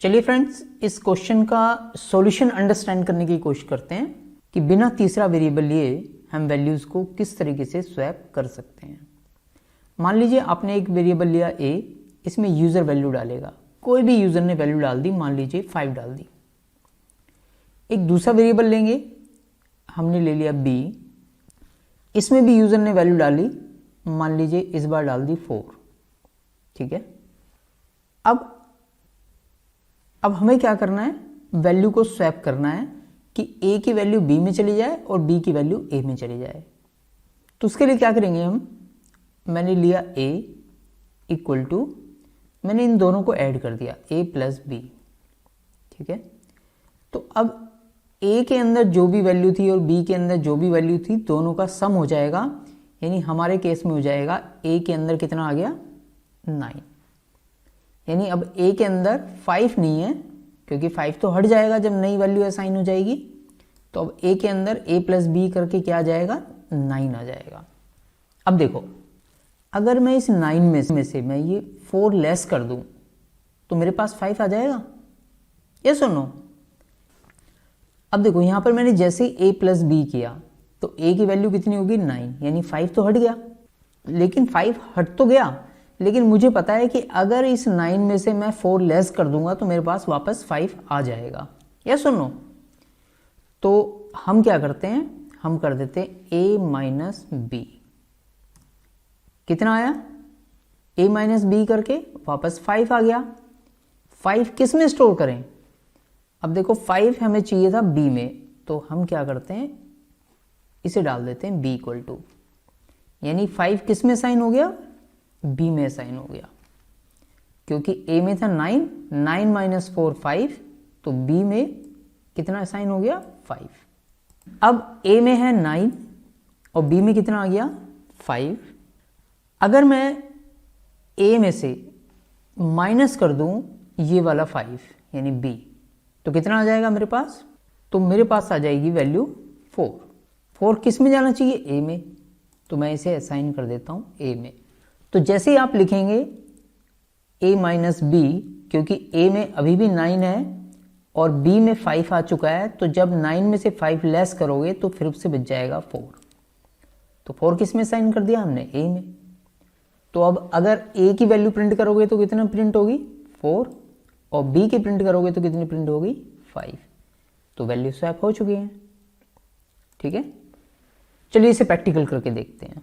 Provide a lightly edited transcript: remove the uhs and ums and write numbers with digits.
चलिए फ्रेंड्स, इस क्वेश्चन का सॉल्यूशन अंडरस्टैंड करने की कोशिश करते हैं कि बिना तीसरा वेरिएबल लिए हम वैल्यूज को किस तरीके से स्वैप कर सकते हैं। मान लीजिए आपने एक वेरिएबल लिया a, इसमें यूजर वैल्यू डालेगा, कोई भी यूजर ने वैल्यू डाल दी, मान लीजिए 5 डाल दी। एक दूसरा वेरिएबल लेंगे, हमने ले लिया b, इसमें भी यूजर ने वैल्यू डाली, मान लीजिए इस बार डाल दी 4। ठीक है, अब हमें क्या करना है, वैल्यू को स्वैप करना है कि a की वैल्यू b में चली जाए और b की वैल्यू a में चली जाए। तो उसके लिए क्या करेंगे हम, मैंने लिया a इक्वल टू, मैंने इन दोनों को ऐड कर दिया a प्लस b। ठीक है, तो अब a के अंदर जो भी वैल्यू थी और b के अंदर जो भी वैल्यू थी, दोनों का सम हो जाएगा। यानी हमारे केस में हो जाएगा a के अंदर कितना आ गया, 9। यानी अब a के अंदर 5 नहीं है, क्योंकि 5 तो हट जाएगा जब नई वैल्यू असाइन हो जाएगी। तो अब a के अंदर a प्लस बी करके क्या आ जाएगा, 9 आ जाएगा। अब देखो, अगर मैं इस 9 में से मैं ये 4 लेस कर दूं तो मेरे पास 5 आ जाएगा, यस और नो। अब देखो यहाँ पर मैंने जैसे ही a प्लस बी किया तो a की वैल्यू कितनी होगी, 9, यानी 5 तो हट गया। लेकिन 5 हट तो गया, लेकिन मुझे पता है कि अगर इस 9 में से मैं 4 लेस कर दूंगा तो मेरे पास वापस 5 आ जाएगा, यस और नो। तो हम क्या करते हैं, हम कर देते हैं a माइनस बी। कितना आया, a माइनस बी करके वापस 5 आ गया। 5 किस में स्टोर करें, अब देखो 5 हमें चाहिए था b में, तो हम क्या करते हैं, इसे डाल देते हैं b इक्वल टू, यानी 5 किस में साइन हो गया, b में साइन हो गया। क्योंकि a में था 9, 9 माइनस 4 5, तो b में कितना साइन हो गया, 5। अब a में है 9 और b में कितना आ गया, 5। अगर मैं a में से माइनस कर दूं ये वाला 5 यानी b, तो कितना आ जाएगा मेरे पास, तो मेरे पास आ जाएगी वैल्यू 4। 4 किस में जाना चाहिए, a में, तो मैं इसे असाइन कर देता हूं a में। तो जैसे ही आप लिखेंगे a माइनस बी, क्योंकि a में अभी भी 9 है और b में 5 आ चुका है, तो जब 9 में से 5 लेस करोगे तो फिर उससे बच जाएगा 4। तो 4 किस में साइन कर दिया हमने, a में। तो अब अगर a की वैल्यू प्रिंट करोगे तो कितना प्रिंट होगी, 4, और b की प्रिंट करोगे तो कितनी प्रिंट होगी, 5। तो वैल्यू स्वैप हो चुकी है। ठीक है, चलिए इसे प्रैक्टिकल करके देखते हैं।